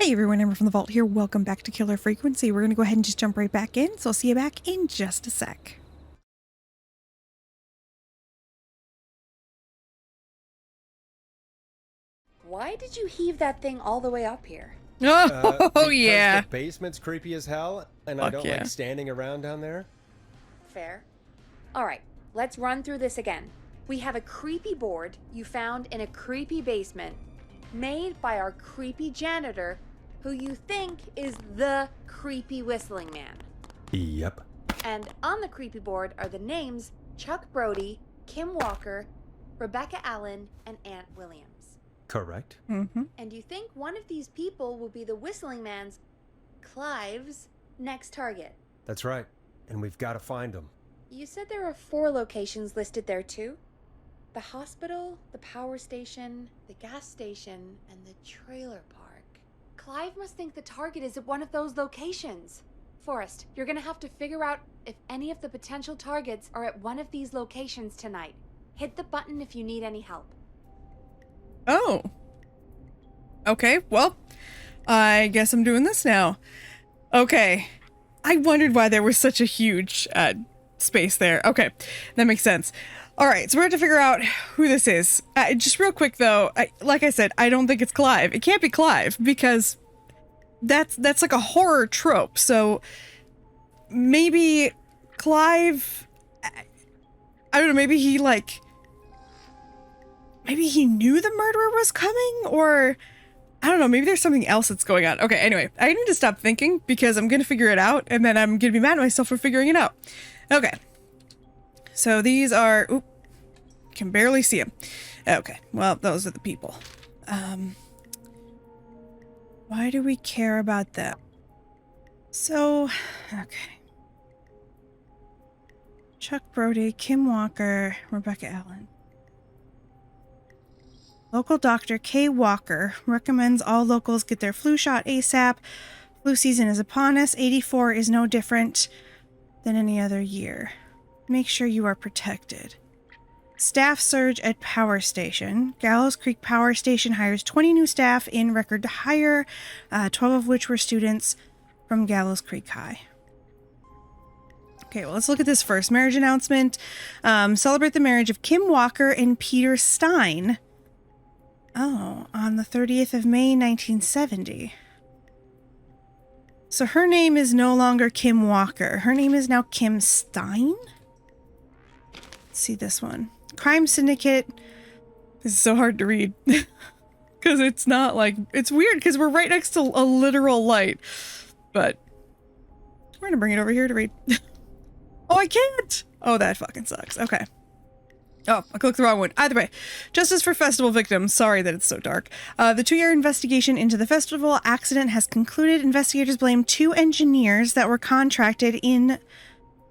Hey everyone, Amber from the Vault here. Welcome back to Killer Frequency. We're going to go ahead and just jump right back in, so I'll see you back in just a sec. Why did you heave that thing all the way up here? Oh, yeah. The basement's creepy as hell, and I don't like standing around down there. Fair. Alright, let's run through this again. We have a creepy board you found in a creepy basement, made by our creepy janitor, who you think is the creepy whistling man. Yep. And on the creepy board are the names Chuck Brody, Kim Walker, Rebecca Allen, and Aunt Williams. Correct. Mm-hmm. And you think one of these people will be the whistling man's, Clive's, next target. That's right. And we've got to find him. You said there are 4 locations listed there too? The hospital, the power station, the gas station, and the trailer park. Clive must think the target is at one of those locations. Forrest, you're gonna have to figure out if any of the potential targets are at one of these locations tonight. Hit the button if you need any help. Oh. Okay, well, I guess I'm doing this now. Okay. I wondered why there was such a huge space there. Okay, that makes sense. All right, so we're going to figure out who this is. Just real quick, though, like I said, I don't think it's Clive. It can't be Clive, because that's like a horror trope. So maybe Clive, I don't know, maybe he knew the murderer was coming, or I don't know, maybe there's something else that's going on. Okay, anyway, I need to stop thinking because I'm going to figure it out, and then I'm going to be mad at myself for figuring it out. Okay. So these are, oop, can barely see them. Okay, well, those are the people. Why do we care about them? So, okay. Chuck Brody, Kim Walker, Rebecca Allen. Local doctor Kay Walker recommends all locals get their flu shot ASAP. Flu season is upon us. 84 is no different than any other year. Make sure you are protected. Staff surge at power station. Gallows Creek Power Station hires 20 new staff in record to hire, 12 of which were students from Gallows Creek High. Okay, well, let's look at this first. Marriage announcement. Celebrate the marriage of Kim Walker and Peter Stein. Oh, on the 30th of May, 1970. So her name is no longer Kim Walker. Her name is now Kim Stein? Let's see this one. Crime Syndicate. This is so hard to read. Because it's not like... It's weird because we're right next to a literal light. But we're going to bring it over here to read. Oh, I can't! Oh, that fucking sucks. Okay. Oh, I clicked the wrong one. Either way, justice for festival victims. Sorry that it's so dark. The 2-year investigation into the festival accident has concluded. Investigators blame 2 engineers that were contracted in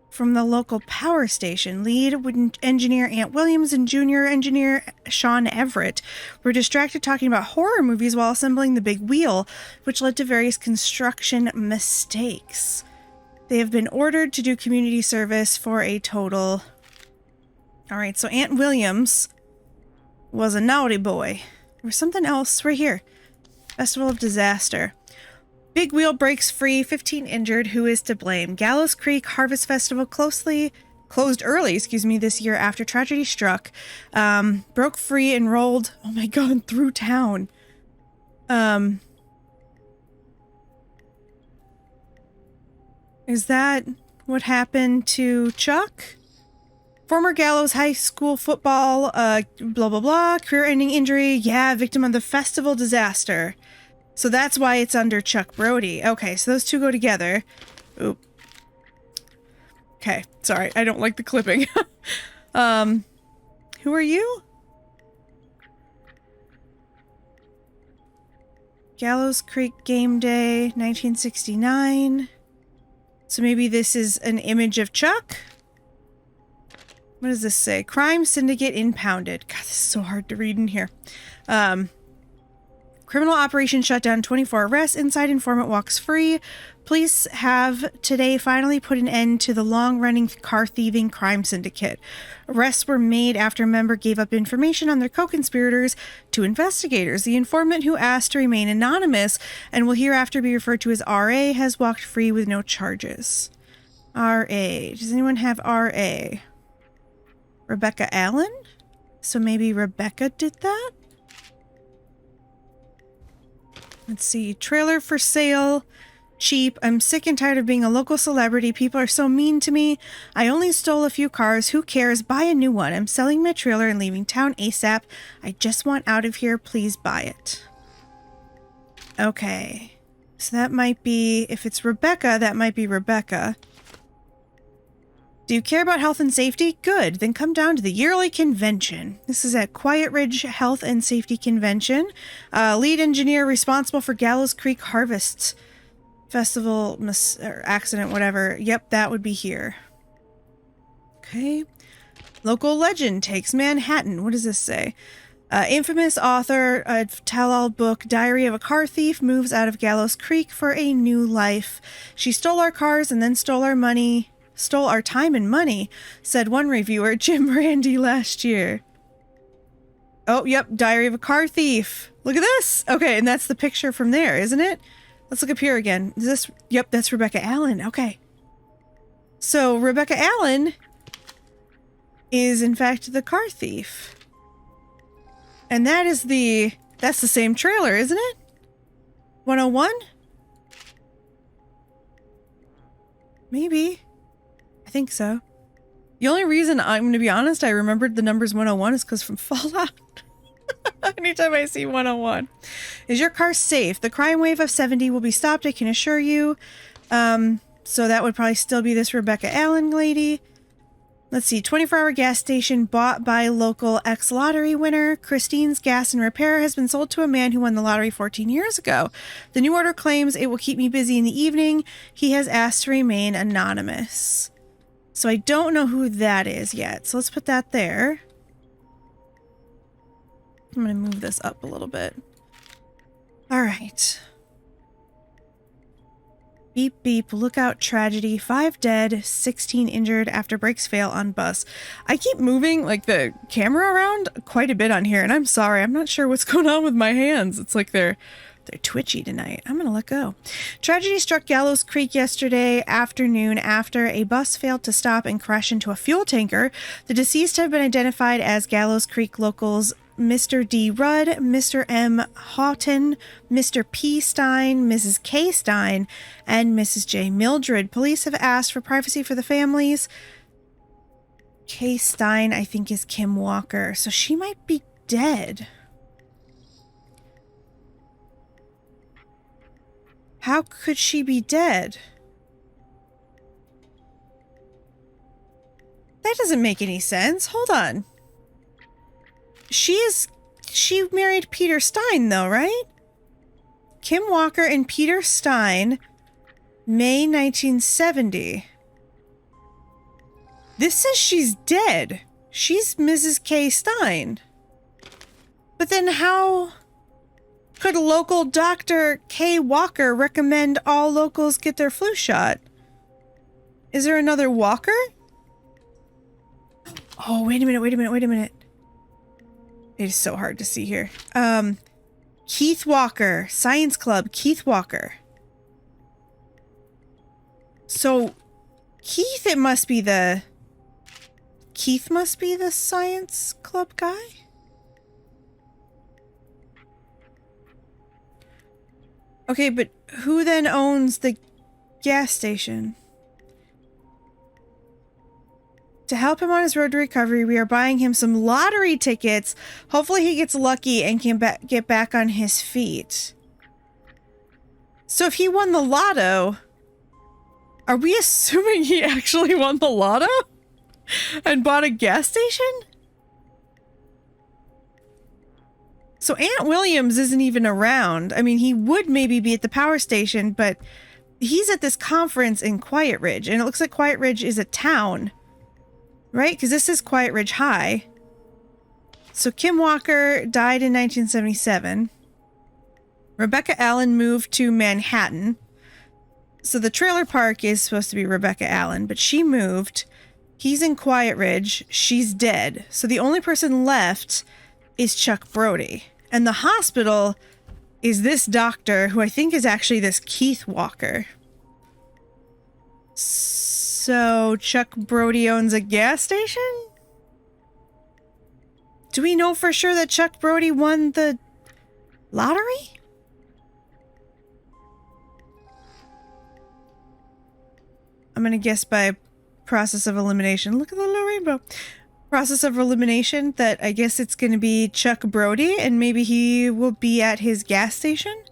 from the local power station. Lead engineer Aunt Williams and junior engineer Sean Everett were distracted talking about horror movies while assembling the big wheel, which led to various construction mistakes. They have been ordered to do community service for a total... All right, so Aunt Williams was a naughty boy. There was something else right here. Festival of Disaster. Big wheel breaks free, 15 injured. Who is to blame? Gallows Creek Harvest Festival closed early, this year after tragedy struck. Broke free and rolled, oh my god, through town. Is that what happened to Chuck? Former Gallows High School football, blah, blah, blah, career-ending injury. Yeah, victim of the festival disaster. So that's why it's under Chuck Brody. Okay, so those two go together. Oop. Okay, sorry, I don't like the clipping. Who are you? Gallows Creek Game Day, 1969. So maybe this is an image of Chuck? What does this say? Crime Syndicate impounded. God, this is so hard to read in here. Criminal operation shut down, 24 arrests. Inside informant walks free. Police have today finally put an end to the long-running car thieving crime syndicate. Arrests were made after a member gave up information on their co-conspirators to investigators. The informant, who asked to remain anonymous and will hereafter be referred to as RA, has walked free with no charges. RA. Does anyone have RA? Rebecca Allen? So maybe Rebecca did that? Let's see. Trailer for sale. Cheap. I'm sick and tired of being a local celebrity. People are so mean to me. I only stole a few cars. Who cares? Buy a new one. I'm selling my trailer and leaving town ASAP. I just want out of here. Please buy it. Okay. So that might be... If it's Rebecca, that might be Rebecca. Do you care about health and safety? Good. Then come down to the yearly convention. This is at Quiet Ridge Health and Safety Convention. Lead engineer responsible for Gallows Creek Harvests Festival or accident, whatever. Yep, that would be here. Okay. Local legend takes Manhattan. What does this say? Infamous author of tell-all book Diary of a Car Thief moves out of Gallows Creek for a new life. She stole our cars and then stole our money. Stole our time and money, said one reviewer, Jim Randy, last year. Oh, yep, Diary of a Car Thief. Look at this. Okay, and that's the picture from there, isn't it? Let's look up here again. Is this... Yep, that's Rebecca Allen. Okay. So, Rebecca Allen is, in fact, the car thief. And that is the... That's the same trailer, isn't it? 101? Maybe. I think so. The only reason I'm going to be honest, I remembered the numbers 101 is because from Fallout. Anytime I see 101. Is your car safe? The crime wave of 70 will be stopped, I can assure you. So that would probably still be this Rebecca Allen lady. Let's see. 24-hour gas station bought by local ex-lottery winner. Christine's Gas and Repair has been sold to a man who won the lottery 14 years ago. The new order claims it will keep me busy in the evening. He has asked to remain anonymous. So I don't know who that is yet. So let's put that there. I'm going to move this up a little bit. All right. Beep, beep, look out, tragedy. 5 dead, 16 injured after brakes fail on bus. I keep moving, like, the camera around quite a bit on here, and I'm sorry. I'm not sure what's going on with my hands. It's like they're twitchy tonight. I'm going to let go. Tragedy struck Gallows Creek yesterday afternoon after a bus failed to stop and crash into a fuel tanker. The deceased have been identified as Gallows Creek locals Mr. D. Rudd, Mr. M. Houghton, Mr. P. Stein, Mrs. K. Stein, and Mrs. J. Mildred. Police have asked for privacy for the families. K. Stein, I think, is Kim Walker, so she might be dead. How could she be dead? That doesn't make any sense. Hold on. She married Peter Stein, though, right? Kim Walker and Peter Stein, May 1970. This says she's dead. She's Mrs. K. Stein. But then how could local Dr. K. Walker recommend all locals get their flu shot? Is there another Walker? Oh, wait a minute. It is so hard to see here. Keith Walker, Science Club, Keith Walker. So, Keith must be the Science Club guy? Okay, but who then owns the gas station? To help him on his road to recovery, we are buying him some lottery tickets. Hopefully he gets lucky and can get back on his feet. So if he won the lotto, are we assuming he actually won the lotto? And bought a gas station? So Aunt Williams isn't even around. I mean, he would maybe be at the power station, but he's at this conference in Quiet Ridge, and it looks like Quiet Ridge is a town. Right? Because this is Quiet Ridge High. So Kim Walker died in 1977. Rebecca Allen moved to Manhattan. So the trailer park is supposed to be Rebecca Allen, but she moved. He's in Quiet Ridge. She's dead. So the only person left is Chuck Brody. And the hospital is this doctor, who I think is actually this Keith Walker. So Chuck Brody owns a gas station? Do we know for sure that Chuck Brody won the lottery? I'm gonna guess by process of elimination. Look at the little rainbow. Process of elimination that I guess it's gonna be Chuck Brody, and maybe he will be at his gas station?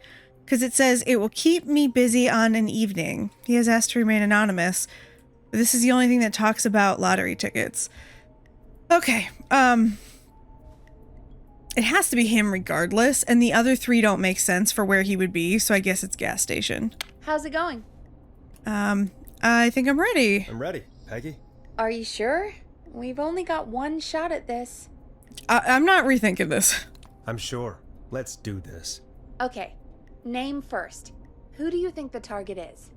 Because it says it will keep me busy on an evening. He has asked to remain anonymous. This is the only thing that talks about lottery tickets. Okay, it has to be him regardless, and the other three don't make sense for where he would be, so I guess it's gas station. How's it going? I think I'm ready. I'm ready. Peggy? Are you sure? We've only got one shot at this. I'm not rethinking this. I'm sure. Let's do this. Okay, name first. Who do you think the target is?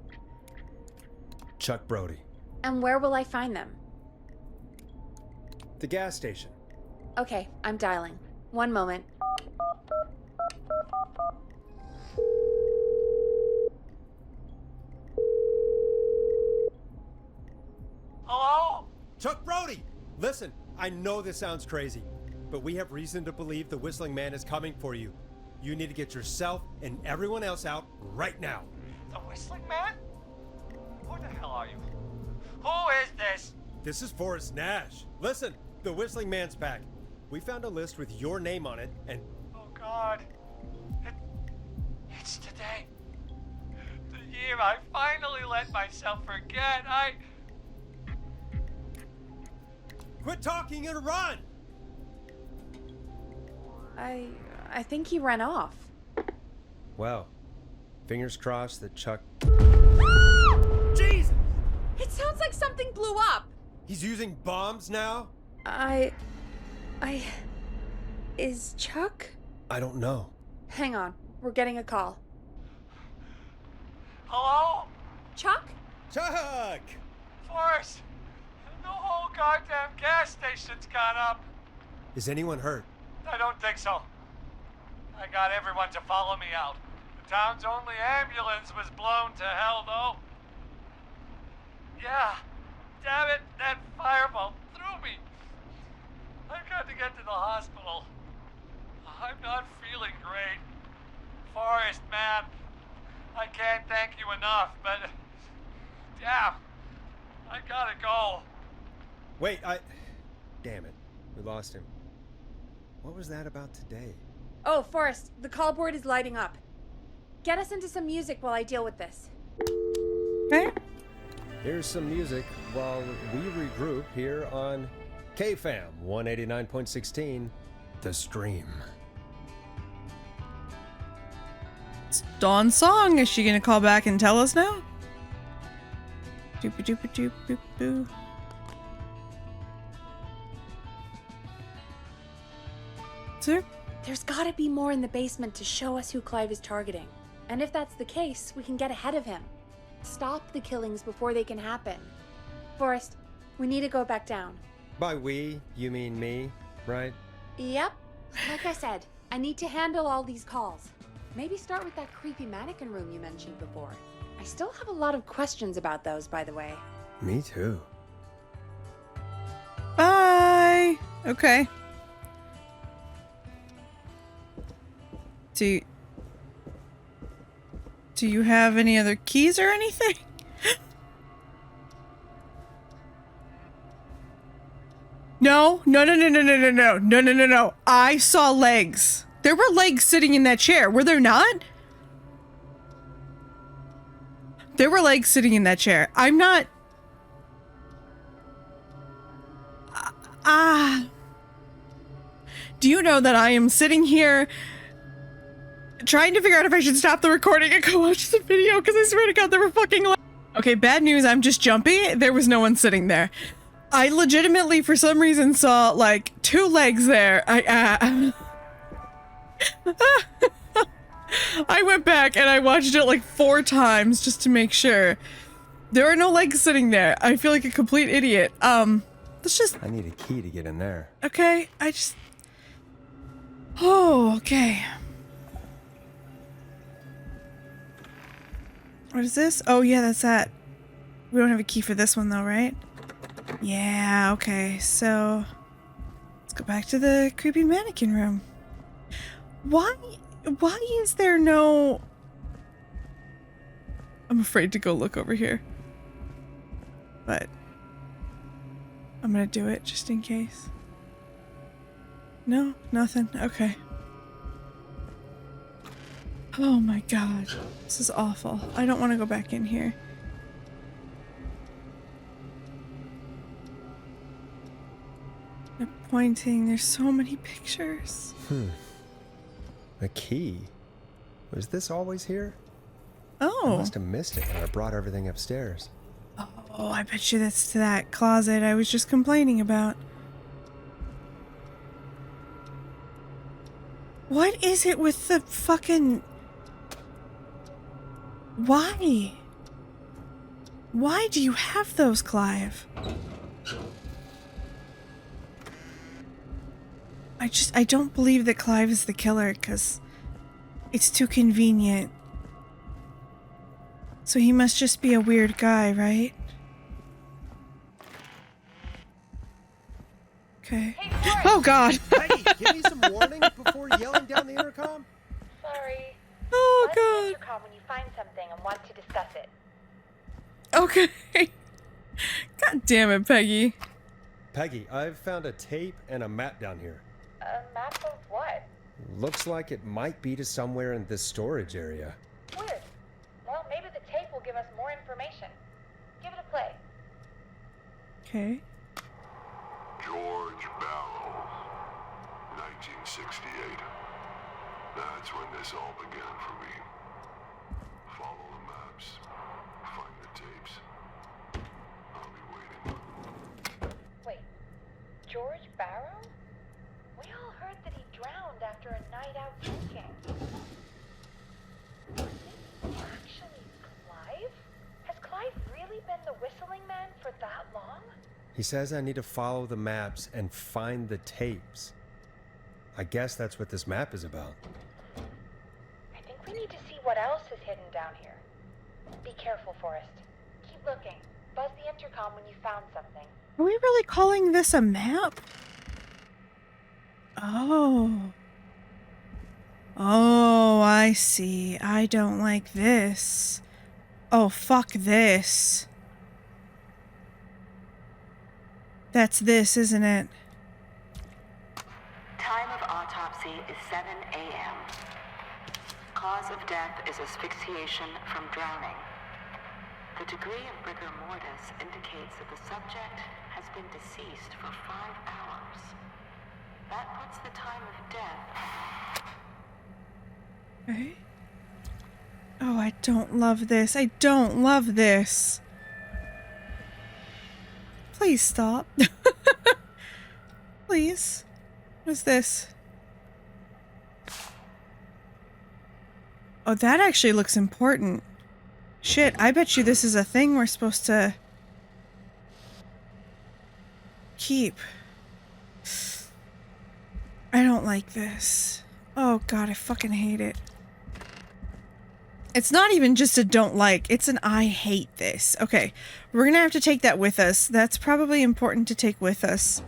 Chuck Brody. And where will I find them? The gas station. Okay, I'm dialing. One moment. Hello? Chuck Brody! Listen, I know this sounds crazy, but we have reason to believe the Whistling Man is coming for you. You need to get yourself and everyone else out right now. The Whistling Man? Who the hell are you? Who is this? This is Forrest Nash. Listen, the Whistling Man's back. We found a list with your name on it, and... Oh God. It's today. The year I finally let myself forget. Quit talking and run! I think he ran off. Well, fingers crossed that Chuck... Jesus! It sounds like something blew up. He's using bombs now? Is Chuck? I don't know. Hang on, we're getting a call. Hello? Chuck? Chuck! Forrest! The whole goddamn gas station's gone up. Is anyone hurt? I don't think so. I got everyone to follow me out. The town's only ambulance was blown to hell, though. Yeah. Damn it, that fireball threw me. I've got to get to the hospital. I'm not feeling great. Forrest, man, I can't thank you enough, but... Damn. I gotta go. Wait, Damn it. We lost him. What was that about today? Oh, Forrest, the call board is lighting up. Get us into some music while I deal with this. Okay. Here's some music while we regroup here on KFAM 189.16, The Stream. It's Dawn's song. Is she gonna call back and tell us now? Doop doop doop doop doop. Sir? There's gotta be more in the basement to show us who Clive is targeting. And if that's the case, we can get ahead of him. Stop the killings before they can happen. Forrest, we need to go back down. By we, you mean me, right? Yep. Like I said, I need to handle all these calls. Maybe start with that creepy mannequin room you mentioned before. I still have a lot of questions about those, by the way. Me too. Bye. Okay. Do you have any other keys or anything? No. I saw legs. There were legs sitting in that chair. Were there not? There were legs sitting in that chair. I'm not... Do you know that I am sitting here trying to figure out if I should stop the recording and go watch the video, because I swear to God there were fucking legs. Okay, bad news, I'm just jumpy. There was no one sitting there. I legitimately, for some reason, saw, like, 2 legs there. I back and I watched it like 4 times just to make sure. There are no legs sitting there. I feel like a complete idiot. Let's just... I need a key to get in there. Okay, I just... Oh, okay. What is this? Oh, yeah, that's that. We don't have a key for this one, though, right? Yeah, okay, so... Let's go back to the creepy mannequin room. Why is there no... I'm afraid to go look over here. But... I'm gonna do it, just in case. No? Nothing? Okay. Oh my god. This is awful. I don't want to go back in here. They're pointing. There's so many pictures. A key? Was this always here? Oh. I must have missed it when I brought everything upstairs. Oh, I bet you that's to that closet I was just complaining about. What is it with the fucking... Why? Why do you have those, Clive? I don't believe that Clive is the killer, because it's too convenient. So he must just be a weird guy, right? Okay. Hey, Oh god! Peggy, give me some warning before yelling down the intercom. Sorry. Oh Buzz the god! intercom when you find something and want to discuss it. Okay. God damn it, Peggy. Peggy, I've found a tape and a map down here. A map of what? Looks like it might be to somewhere in this storage area. Weird. Well, maybe the tape will give us more information. Give it a play. Okay. George Barrow, 1968. That's when this all began for me. Follow the maps, find the tapes. I'll be waiting. Wait, George Barrow? We all heard that he drowned after a night out drinking. Was it actually Clive? Has Clive really been the whistling man for that long? He says I need to follow the maps and find the tapes. I guess that's what this map is about. I think we need to see what else is hidden down here. Be careful, Forrest. Keep looking. Buzz the intercom when you found something. Are we really calling this a map? Oh. Oh, I see. I don't like this. Oh, fuck this. That's this, isn't it? Time of autopsy is 7 a.m. Cause of death is asphyxiation from drowning. The degree of rigor mortis indicates that the subject has been deceased for 5 hours. That puts the time of death... Okay. Oh, I don't love this. I don't love this. Please stop. Please. What's this? Oh, that actually looks important. Shit, I bet you this is a thing we're supposed to keep. I don't like this. Oh god, I fucking hate it. It's not even just a don't like, it's an I hate this. Okay, we're gonna have to take that with us. That's probably important to take with us.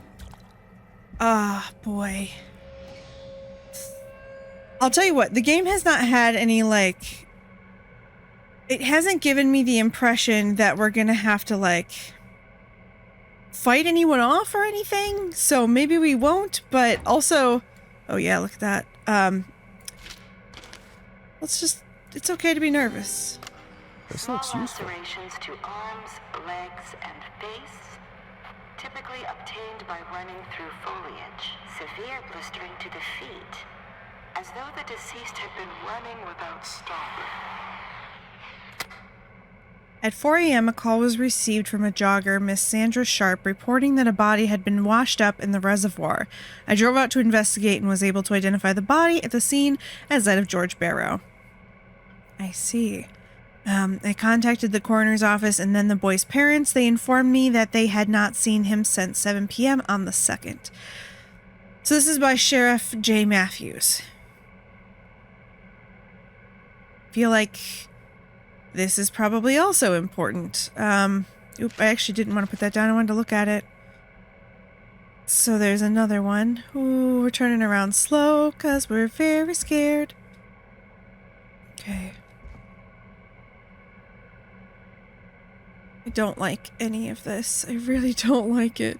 Ah, boy. I'll tell you what, the game has not had any, like... It hasn't given me the impression that we're gonna have to, like... fight anyone off or anything. So maybe we won't, but also... Oh yeah, look at that. Let's just... It's okay to be nervous. This Small looks useful. lacerations to arms, legs, and face, typically obtained by running through foliage. Severe blistering to the feet, as though the deceased had been running without stopping. At 4 a.m., a call was received from a jogger, Miss Sandra Sharp, reporting that a body had been washed up in the reservoir. I drove out to investigate and was able to identify the body at the scene as that of George Barrow. I see. I contacted the coroner's office and then the boy's parents. They informed me that they had not seen him since 7 p.m. on the 2nd. So this is by Sheriff J. Matthews. Feel like this is probably also important. I actually didn't want to put that down. I wanted to look at it. So there's another one. Ooh, we're turning around slow because we're very scared. Okay. I don't like any of this. I really don't like it.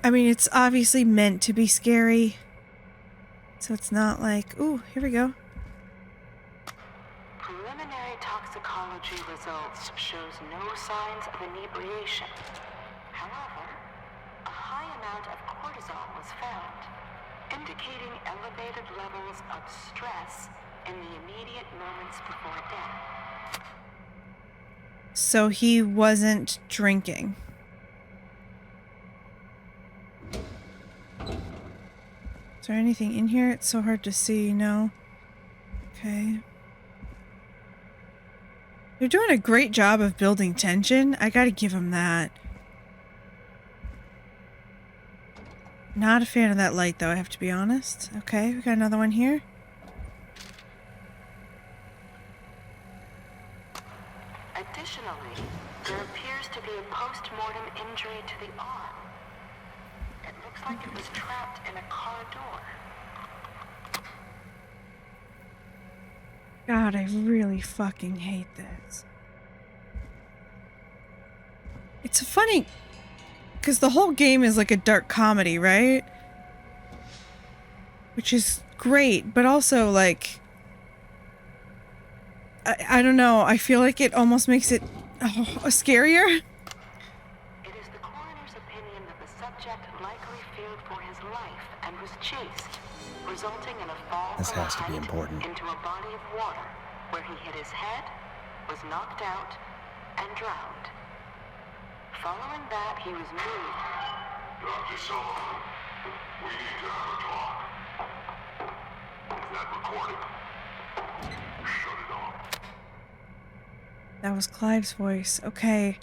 I mean, it's obviously meant to be scary. So it's not like, ooh, here we go. Preliminary toxicology results shows no signs of inebriation. However, a high amount of cortisol was found, indicating elevated levels of stress in the immediate moments before death. So he wasn't drinking. Is there anything in here? It's so hard to see. No. Okay. They're doing a great job of building tension. I gotta give them that. Not a fan of that light, though, I have to be honest. Okay, we got another one here. Additionally, there appears to be a post-mortem injury to the arm. It looks like it was trapped in a car door. God, I really fucking hate this. It's funny, because the whole game is like a dark comedy, right? Which is great, but also like... I don't know, I feel like it almost makes it scarier. It is the coroner's opinion that the subject likely feared for his life and was chased, resulting in a fall This from has to be height important. into a body of water, where he hit his head, was knocked out, and drowned. Following that, he was moved. Dr. Sullivan, we need to have a talk. Is that recording? Shut it off. That was Clive's voice. Okay.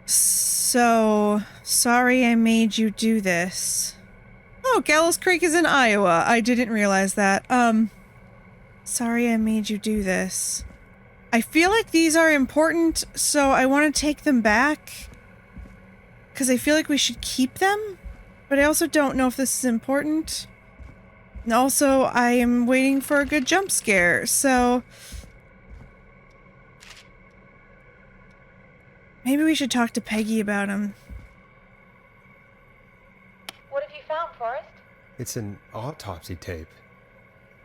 So, sorry I made you do this. Oh, Gallows Creek is in Iowa. I didn't realize that. Sorry I made you do this. I feel like these are important, so I want to take them back. Because I feel like we should keep them. But I also don't know if this is important. And also, I am waiting for a good jump scare, so... Maybe we should talk to Peggy about him. What have you found, Forrest? It's an autopsy tape.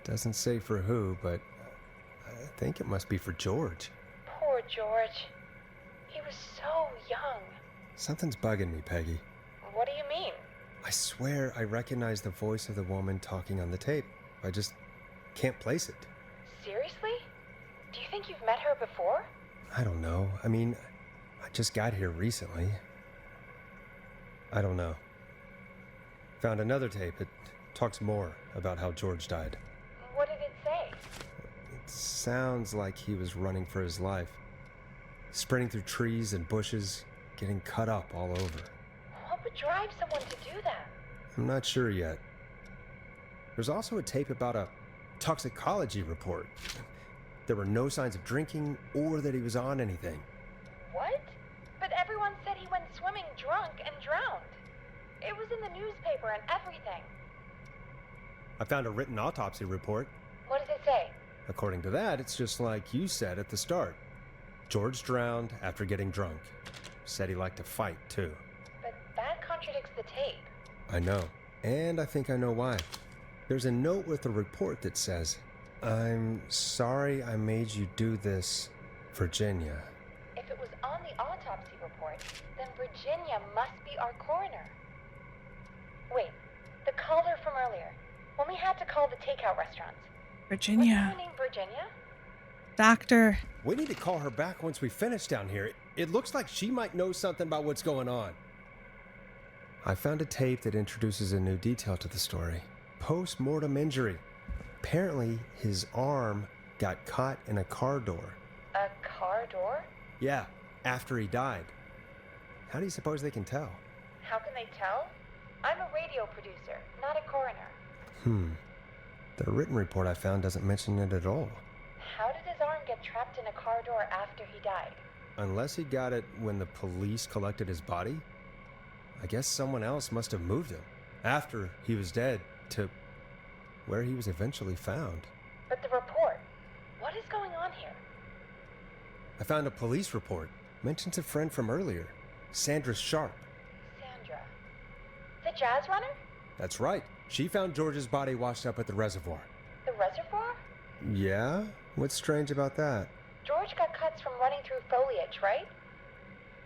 Doesn't say for who, but I think it must be for George. Poor George. He was so young. Something's bugging me, Peggy. What do you mean? I swear I recognize the voice of the woman talking on the tape. I just can't place it. Seriously? Do you think you've met her before? I don't know. I mean, I just got here recently. I don't know. Found another tape. It talks more about how George died. What did it say? It sounds like he was running for his life. Sprinting through trees and bushes, getting cut up all over. What would drive someone to do that? I'm not sure yet. There's also a tape about a toxicology report. There were no signs of drinking or that he was on anything. What? But everyone said he went swimming drunk and drowned. It was in the newspaper and everything. I found a written autopsy report. What does it say? According to that, it's just like you said at the start. George drowned after getting drunk. Said he liked to fight, too. But that contradicts the tape. I know. And I think I know why. There's a note with the report that says, "I'm sorry I made you do this, Virginia." If it was on the autopsy report, then Virginia must be our coroner. Wait, the caller from earlier, when we had to call the takeout restaurants. Virginia. Was her name Virginia? Doctor. We need to call her back once we finish down here. It looks like she might know something about what's going on. I found a tape that introduces a new detail to the story. Post-mortem injury. Apparently, his arm got caught in a car door. A car door? Yeah, after he died. How do you suppose they can tell? How can they tell? I'm a radio producer, not a coroner. The written report I found doesn't mention it at all. How did his arm get trapped in a car door after he died? Unless he got it when the police collected his body, I guess someone else must have moved him after he was dead to where he was eventually found. But the report, what is going on here? I found a police report. Mentions a friend from earlier, Sandra Sharp. Sandra. The jazz runner? That's right. She found George's body washed up at the reservoir. The reservoir? Yeah? What's strange about that? George got cuts from running through foliage, right?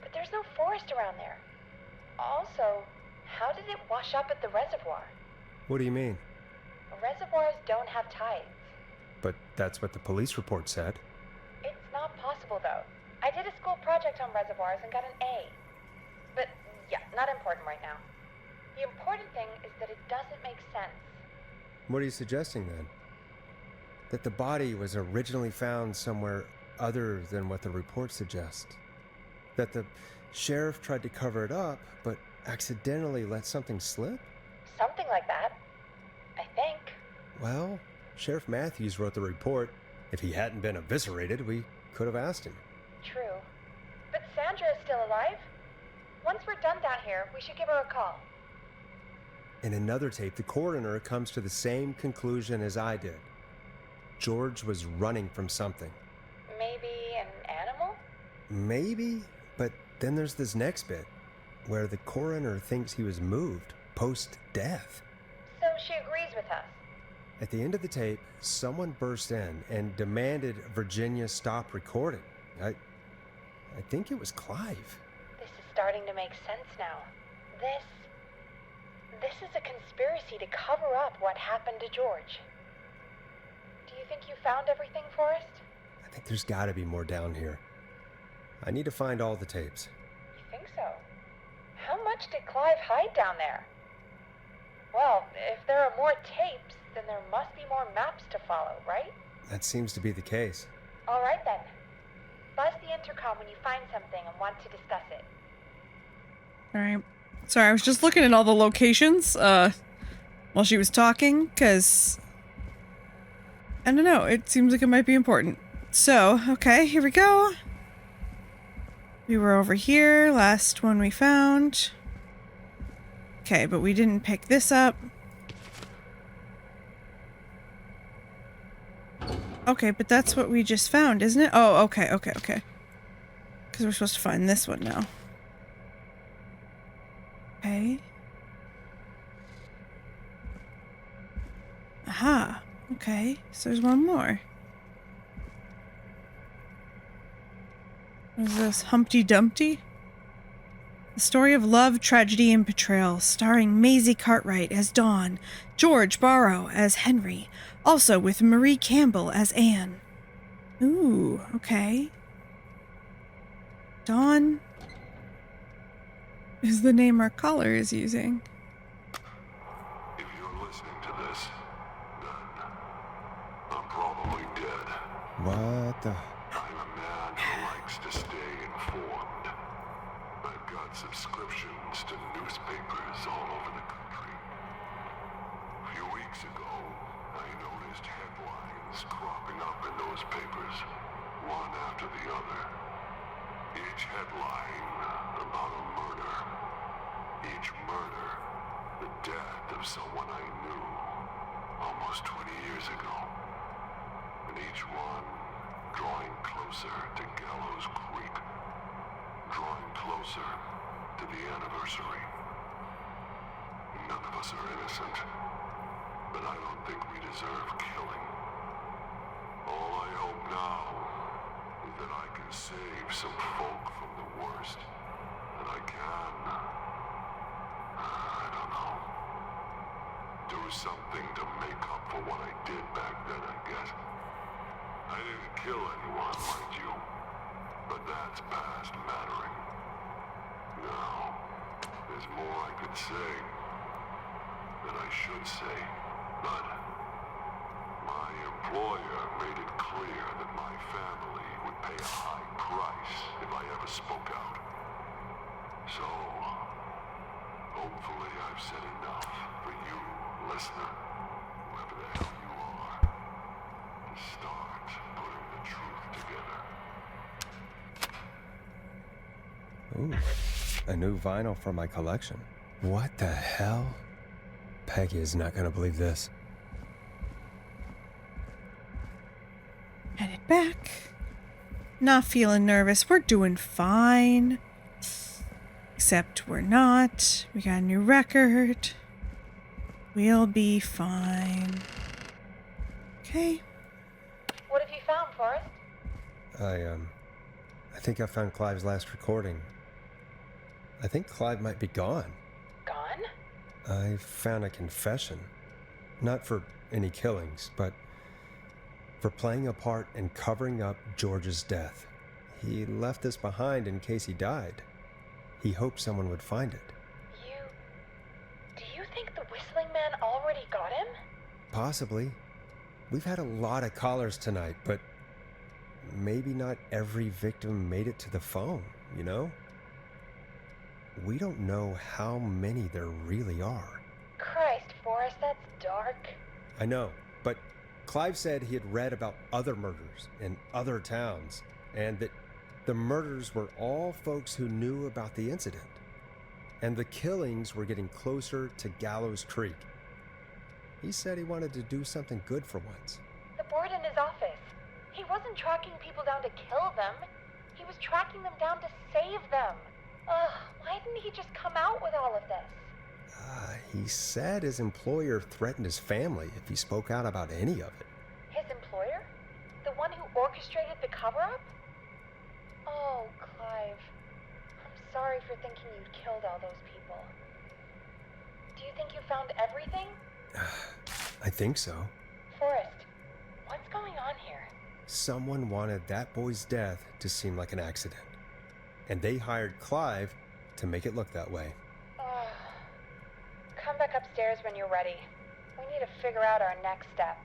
But there's no forest around there. Also, how did it wash up at the reservoir? What do you mean? Reservoirs don't have tides. But that's what the police report said. It's not possible, though. I did a school project on reservoirs and got an A. But, yeah, not important right now. The important thing is that it doesn't make sense. What are you suggesting then? That the body was originally found somewhere other than what the report suggests? That the sheriff tried to cover it up, but accidentally let something slip? Something like that. I think. Well, Sheriff Matthews wrote the report. If he hadn't been eviscerated, we could have asked him. True. But Sandra is still alive? Once we're done down here, we should give her a call. In another tape, the coroner comes to the same conclusion as I did. George was running from something. Maybe an animal? Maybe, but then there's this next bit, where the coroner thinks he was moved post-death. So she agrees with us. At the end of the tape, someone burst in and demanded Virginia stop recording. I think it was Clive. This is starting to make sense now. This is a conspiracy to cover up what happened to George. Do you think you found everything, Forrest? I think there's got to be more down here. I need to find all the tapes. You think so? How much did Clive hide down there? Well, if there are more tapes, then there must be more maps to follow, right? That seems to be the case. All right then. Buzz the intercom when you find something and want to discuss it. All right. Sorry, I was just looking at all the locations while she was talking, because I don't know, it seems like it might be important. So, okay, here we go. We were over here, last one we found. Okay, but we didn't pick this up. Okay, but that's what we just found, isn't it? Oh, okay. Because we're supposed to find this one now. Okay. Aha. Okay, so there's one more. What is this? Humpty Dumpty? The story of love, tragedy, and betrayal, starring Maisie Cartwright as Dawn, George Barrow as Henry, also with Marie Campbell as Anne. Ooh, okay. Dawn is the name our caller is using. If you're listening to this, then I'm probably dead. What the... I'm a man who likes to stay informed. I've got subscriptions to newspapers all over the country. A few weeks ago, I noticed headlines cropping up in those papers, one after the other. Each headline about a murder. Each murder, the death of someone I knew almost 20 years ago. And each one drawing closer to Gallows Creek, drawing closer to the anniversary. None of us are innocent, but I don't think we deserve killing. All I hope now is that I can save some folk from the worst, and I can. I don't know. Do something to make up for what I did back then, I guess. I didn't kill anyone, mind you, but that's past mattering. Now, there's more I could say, that I should say, but employer made it clear that my family would pay a high price if I ever spoke out. So, hopefully I've said enough for you, listener, whoever the hell you are, to start putting the truth together. Ooh, a new vinyl for my collection. What the hell? Peggy is not gonna believe this. Headed back. Not feeling nervous. We're doing fine. Except we're not. We got a new record. We'll be fine. Okay. What have you found, Forrest? I think I found Clive's last recording. I think Clive might be gone. Gone? I found a confession. Not for any killings, but for playing a part in covering up George's death. He left this behind in case he died. He hoped someone would find it. Do you think the Whistling Man already got him? Possibly. We've had a lot of callers tonight, but maybe not every victim made it to the phone, you know? We don't know how many there really are. Christ, Forrest, that's dark. I know, but Clive said he had read about other murders in other towns, and that the murders were all folks who knew about the incident. And the killings were getting closer to Gallows Creek. He said he wanted to do something good for once. The board in his office. He wasn't tracking people down to kill them. He was tracking them down to save them. Ugh, why didn't he just come out with all of this? He said his employer threatened his family if he spoke out about any of it. His employer? The one who orchestrated the cover-up? Oh, Clive. I'm sorry for thinking you'd killed all those people. Do you think you found everything? I think so. Forrest, what's going on here? Someone wanted that boy's death to seem like an accident. And they hired Clive to make it look that way. Come back upstairs when you're ready. We need to figure out our next step.